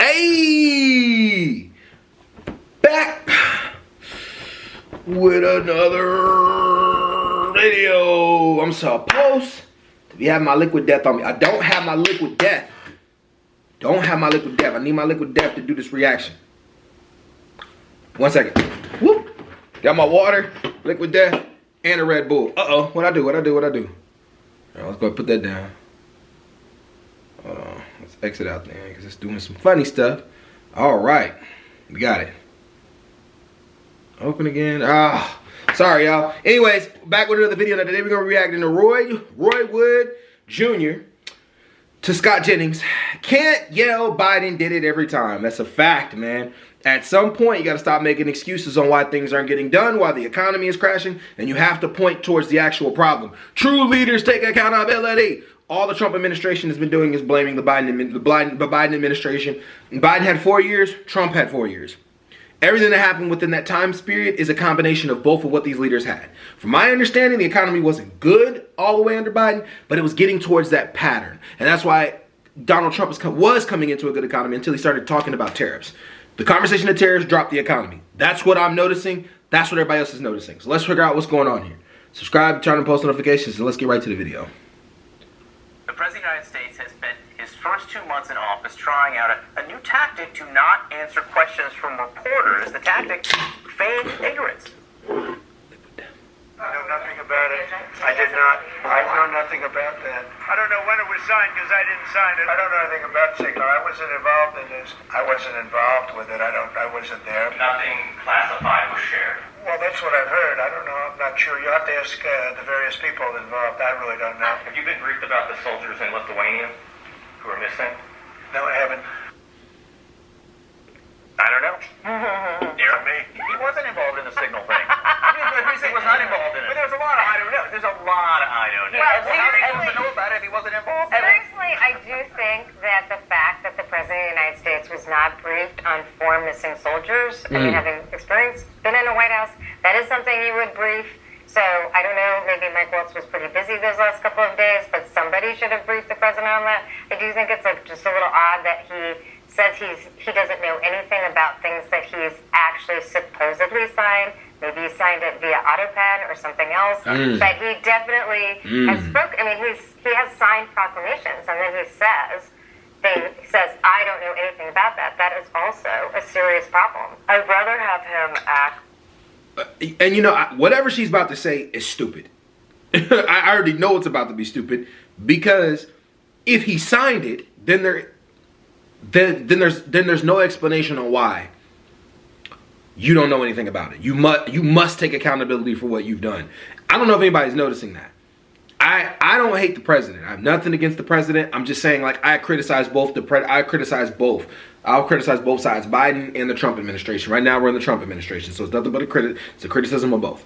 Hey, back with another video. I'm supposed to be having my liquid death on me. I don't have my liquid death. I need my liquid death to do this reaction. 1 second. Whoop. Got my water, liquid death, and a Red Bull. Uh-oh. What'd I do? All right, let's go ahead and put that down. Hold on. Let's exit out there because it's doing some funny stuff. All right. We got it. Open again. Sorry, y'all. Anyways, back with another video. Now, today we're going to be reacting to Roy Wood Jr. to Scott Jennings. Can't yell Biden did it every time. That's a fact, man. At some point, you got to stop making excuses on why things aren't getting done, why the economy is crashing, and you have to point towards the actual problem. True leaders take accountability. All the Trump administration has been doing is blaming the Biden administration. Biden had 4 years, Trump had 4 years. Everything that happened within that time period is a combination of both of what these leaders had. From my understanding, the economy wasn't good all the way under Biden, but it was getting towards that pattern. And that's why Donald Trump was coming into a good economy until he started talking about tariffs. The conversation of tariffs dropped the economy. That's what I'm noticing. That's what everybody else is noticing. So let's figure out what's going on here. Subscribe, turn on post notifications, and let's get right to the video. The President of the United States has spent his first 2 months in office trying out a new tactic to not answer questions from reporters. The tactic, feign ignorance. I know nothing about it. I did not. I know nothing about that. I don't know when it was signed because I didn't sign it. I don't know anything about Signal. I wasn't involved in this. I wasn't involved with it. I wasn't there. Nothing classified was shared. Well, that's what I've heard. I don't know. I'm not sure. You have to ask the various people involved. I really don't know. Have you been briefed about the soldiers in Lithuania who are missing? No, I haven't. I don't know. Dear me. He wasn't involved in the signal thing. He was not involved in it. But there's a lot of I don't know. There's a lot of I don't know. Well, How are you supposed to know about it if he wasn't involved? Seriously, I do think that the fact that the President of the United States was not briefed on 4 missing soldiers, I mean, having been in the White House, that is something you would brief. So, I don't know, maybe Mike Waltz was pretty busy those last couple of days, but somebody should have briefed the President on that. I do think it's just a little odd that he says he doesn't know anything about things that he's actually supposedly signed. Maybe he signed it via AutoPad or something else. But he definitely has spoken. I mean, he has signed proclamations, and then he says, I don't know anything about that. That is also a serious problem. I'd rather have him act. And you know, whatever she's about to say is stupid. I already know it's about to be stupid, because if he signed it, then there's no explanation on why you don't know anything about it. You must take accountability for what you've done. I don't know if anybody's noticing that. I don't hate the president. I have nothing against the president. I'm just saying, like, I criticize both. I'll criticize both sides, Biden and the Trump administration. Right now we're in the Trump administration, so it's nothing but it's a criticism of both.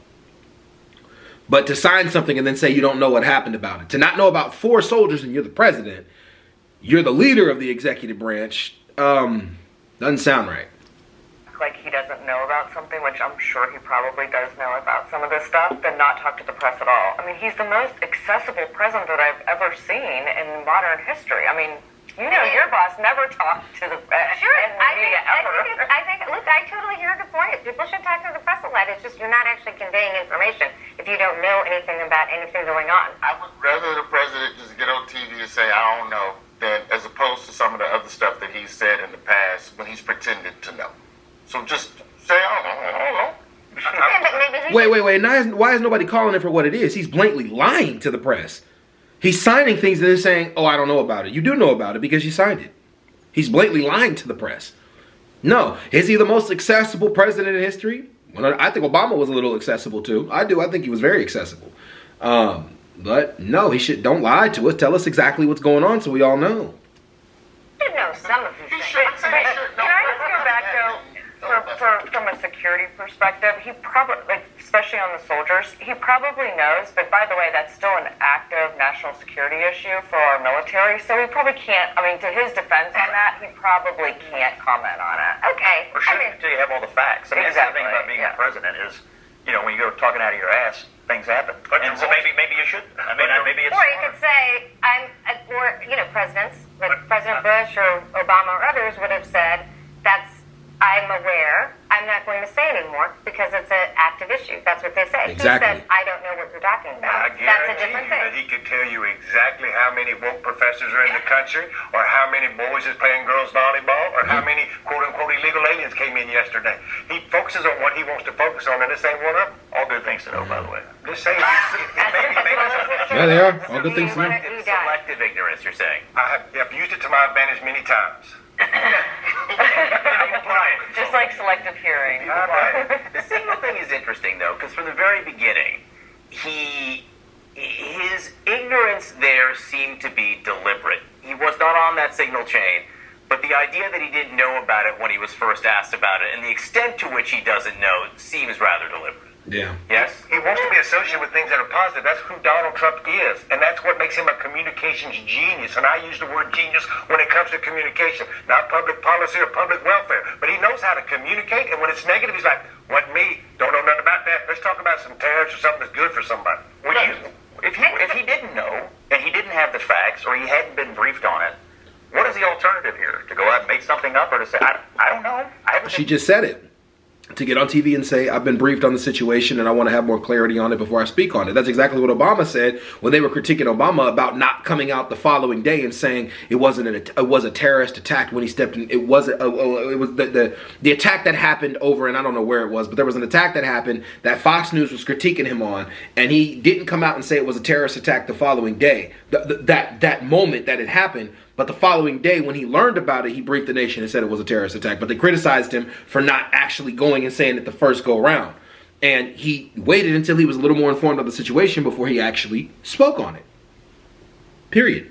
But to sign something and then say you don't know what happened about it, to not know about 4 soldiers and you're the president, you're the leader of the executive branch, doesn't sound right. Like he doesn't know about something, which I'm sure he probably does know about some of this stuff, then not talk to the press at all. I mean, he's the most accessible president that I've ever seen in modern history. I mean, you know, your boss never talked to the press. Sure, media ever. look, I totally hear the point. People should talk to the press a lot. It's just you're not actually conveying information if you don't know anything about anything going on. I would rather the president just get on TV and say, I don't know, than as opposed to some of the other stuff that he's said in the past when he's pretended to know. So just say, I don't know. Wait. Why is nobody calling it for what it is? He's blatantly lying to the press. He's signing things and then saying, oh, I don't know about it. You do know about it because you signed it. He's blatantly lying to the press. No. Is he the most accessible president in history? Well, I think Obama was a little accessible too. I do. I think he was very accessible. But no, don't lie to us. Tell us exactly what's going on so we all know. You know some of these things. Can I just go back, though, from a security perspective, he probably, like, especially on the soldiers, he probably knows, but by the way, that's still an active national security issue for our military, so he probably can't, I mean, to his defense on that, he probably can't comment on it. Okay. Or shouldn't until you have all the facts. I mean, Exactly, that's the thing about being yeah. a president is, you know, when you go talking out of your ass, things happen. And so maybe you shouldn't. I mean, maybe it's... Or you could say, or, you know, presidents like President Bush or Obama or others would have said, I'm aware, I'm not going to say anymore because it's an active issue. That's what they say. Exactly. He said, I don't know what you're talking I about. That's a guarantee different you thing. that he could tell you exactly how many woke professors are in the country, or how many boys is playing girls volleyball, or how many quote-unquote illegal aliens came in yesterday. He focuses on what he wants to focus on, and this ain't one of them. All good things to know, by the way. This ain't. Yeah, they are. All good things to know. It's selective ignorance, you're saying. I've used it to my advantage many times. Just like selective hearing. The signal thing is interesting, though, because from the very beginning, his ignorance there seemed to be deliberate. He was not on that signal chain, but the idea that he didn't know about it when he was first asked about it, and the extent to which he doesn't know, seems rather deliberate. Yeah. Yes? He wants to be associated with things that are positive. That's who Donald Trump is. And that's what makes him a communications genius. And I use the word genius when it comes to communication. Not public policy or public welfare. But he knows how to communicate. And when it's negative, he's like, what, me? Don't know nothing about that. Let's talk about some tariffs or something that's good for somebody. If he didn't know, and he didn't have the facts, or he hadn't been briefed on it, what is the alternative here? To go out and make something up, or to say, I don't know? She just said it. To get on TV and say, I've been briefed on the situation and I want to have more clarity on it before I speak on it. That's exactly what Obama said when they were critiquing Obama about not coming out the following day and saying it was a terrorist attack when he stepped in. It was the attack that happened over, and I don't know where it was, but there was an attack that happened that Fox News was critiquing him on, and he didn't come out and say it was a terrorist attack the following day. That moment that it happened. But the following day, when he learned about it, he briefed the nation and said it was a terrorist attack. But they criticized him for not actually going and saying it the first go around. And he waited until he was a little more informed of the situation before he actually spoke on it. Period.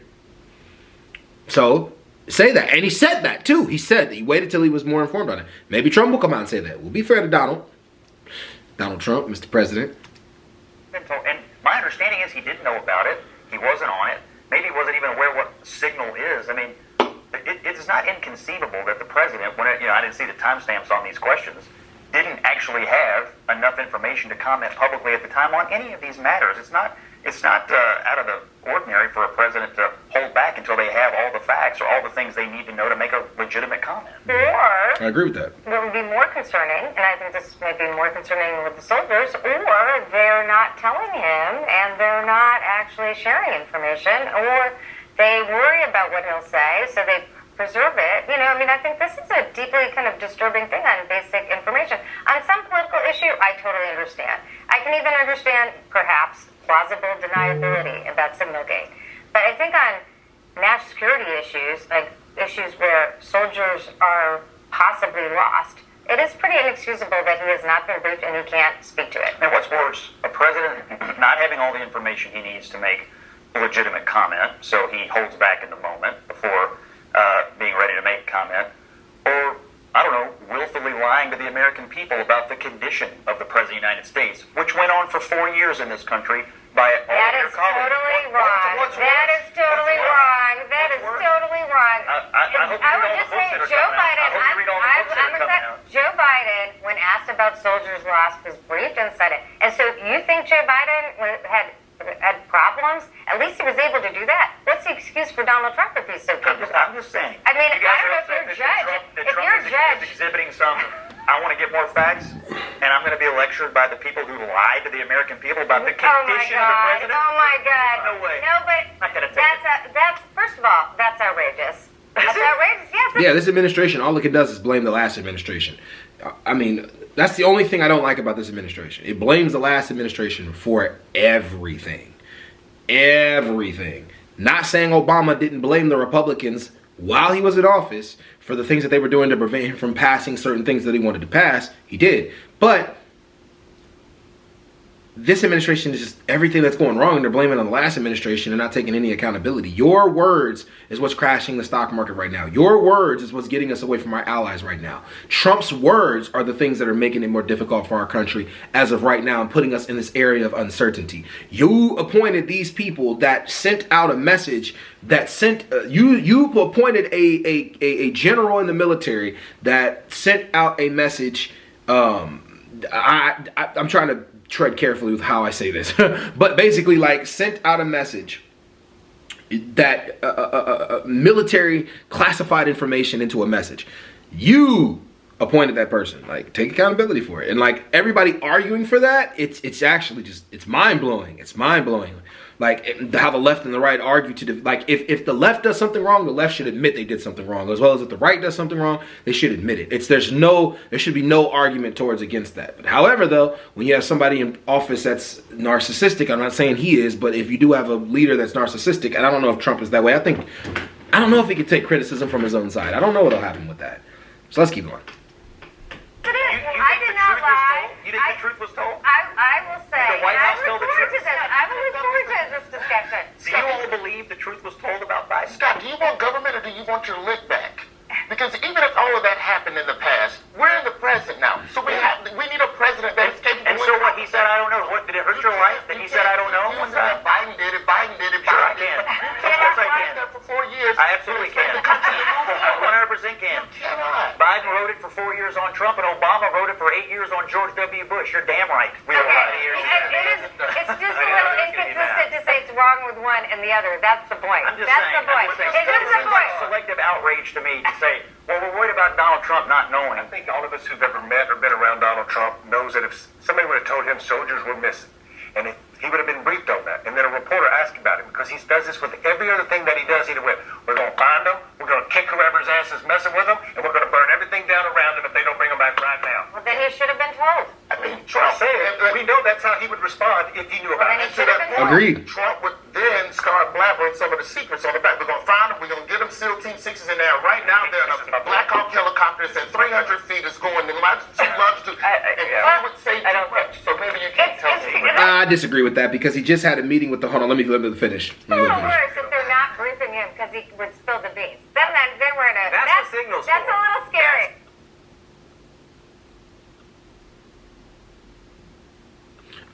So, say that. And he said that, too. He said that he waited till he was more informed on it. Maybe Trump will come out and say that. We'll be fair to Donald Trump, Mr. President. And my understanding is he didn't know about it. He wasn't on it. Maybe he wasn't even aware what signal is. I mean, it is not inconceivable that the president, when I didn't see the timestamps on these questions, didn't actually have enough information to comment publicly at the time on any of these matters. It's not out of the ordinary for a president to hold back until they have all the facts or all the things they need to know to make a legitimate comment. Or I agree with that. what would be more concerning, and I think this may be more concerning with the soldiers, or they're not telling him and they're not actually sharing information, or they worry about what he'll say, so they preserve it. I think this is a deeply kind of disturbing thing on basic information. On some political issue, I totally understand. I can even understand, perhaps, plausible deniability about Signalgate. But I think on national security issues, like issues where soldiers are possibly lost, it is pretty inexcusable that he has not been briefed and he can't speak to it. And what's worse, a president not having all the information he needs to make a legitimate comment, so he holds back in the moment before being ready to make comment, or, I don't know, willfully lying to the American people about the condition of the President of the United States, which went on for 4 years in this country by all That of your is colleagues. totally wrong. That is totally wrong. That is totally wrong. I hope you I read would all just the books say that are Joe coming out. Biden. I hope you read all the books that are coming out. Joe Biden, when asked about soldiers lost, was briefed and said it. And so you think Joe Biden had problems? At least he was able to do that. What's the excuse for Donald Trump if he's so capable? I'm just saying. I mean, You guys I don't know if are you're a upset judge. that If Trump you're a is judge, exhibiting some, I want to get more facts, and I'm going to be lectured by the people who lied to the American people about the condition of the president. Oh my God! No way. No, but Not gonna take that's first of all, that's outrageous. That's outrageous. Yes. Yeah, this administration, all it does is blame the last administration. I mean, that's the only thing I don't like about this administration. It blames the last administration for everything. Everything. Not saying Obama didn't blame the Republicans while he was in office for the things that they were doing to prevent him from passing certain things that he wanted to pass. He did. But this administration is just everything that's going wrong. They're blaming on the last administration and not taking any accountability. Your words is what's crashing the stock market right now. Your words is what's getting us away from our allies right now. Trump's words are the things that are making it more difficult for our country as of right now and putting us in this area of uncertainty. You appointed these people that sent out a message that sent you appointed a general in the military that sent out a message. I'm trying to tread carefully with how I say this, but basically like sent out a message that military classified information into a message. You appointed that person. Like, take accountability for it. And like everybody arguing for that, it's actually just, it's mind blowing. It's mind blowing. Like how the left and the right argue like if the left does something wrong, the left should admit they did something wrong, as well as if the right does something wrong, they should admit it. There should be no argument towards against that. But however, though, when you have somebody in office that's narcissistic, I'm not saying he is, but if you do have a leader that's narcissistic, and I don't know if Trump is that way, I don't know if he could take criticism from his own side. I don't know what'll happen with that. So let's keep going. I did not lie. You think the truth was told? I will say, The White House I told look the forward truth? to this. I will look forward to this discussion. Do you all believe the truth was told about Biden? Scott, do you want government or do you want your lick back? Because even if all of that happened in the past, we're in the present now. So we need a president that is capable. And so what? He said, I don't know. What, did it hurt your life that he said, I don't know? You said Biden did it, Biden did it, Sure I Biden did can. it. You Of cannot course I write can. that for 4 years. I absolutely can. The country to move forward. 100% can. You cannot. Biden wrote it for 4 years on Trump, and Obama wrote it for 8 years on George W. Bush. You're damn right. We were right here. It's just a little inconsistent to say it's wrong with one and the other. That's the point. I'm just That's saying. the point. I'm just saying. It's just the point. Selective outrage to me to say, well, we're worried about Donald Trump not knowing. I think all of us who've ever met or been around Donald Trump knows that if somebody would have told him soldiers were missing, and if he would have been briefed on that, and then a reporter asked about him, because he does this with every other thing that he does, he'd have went, we're going to find them, we're going to kick whoever's ass is messing with them, and we're going to burn everything down around them if they don't bring them back right now. Well, then he should have been told. I mean, Trump Trump said, we know that's how he would respond if he knew about then it. he should have been told. Agreed. Trump would then start blabbering some of the secrets on the back. We're going to find them. We're going to get them SEAL Team 6s in there. Right now, they're in a Black Hawk helicopter that's at 300 feet. It's going in longitude. And he would say too much. So maybe you can't tell me. I disagree with that because he just had a meeting with the. Hold on, let me finish. It's a little worse if they're not briefing him because he would spill the beans. Then we're in a. That's what signals That's for. a little scary.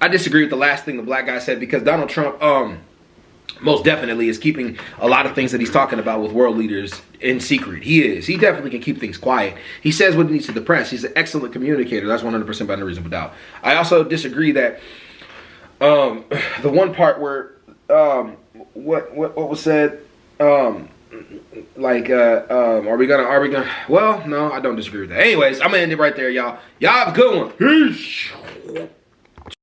I disagree with the last thing the black guy said because Donald Trump, most definitely is keeping a lot of things that he's talking about with world leaders in secret. He is. He definitely can keep things quiet. He says what he needs to the press. He's an excellent communicator. That's 100% by no reasonable doubt. I also disagree that the one part where what was said, are we gonna? Well, no, I don't disagree with that. Anyways, I'm gonna end it right there, y'all. Y'all have a good one. Peace.